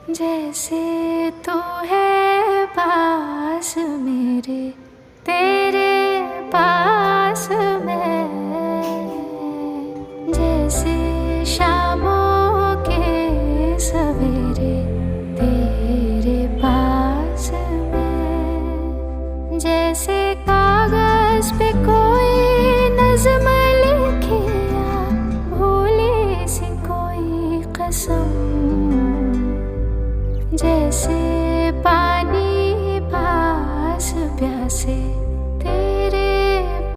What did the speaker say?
जैसे तू है पास मेरे, तेरे पास मैं, जैसे शामों के सवेरे तेरे पास मैं, जैसे कागज पे कोई नज़्म लिखे या भूली सी कोई कसम, जैसे पानी पास प्यासे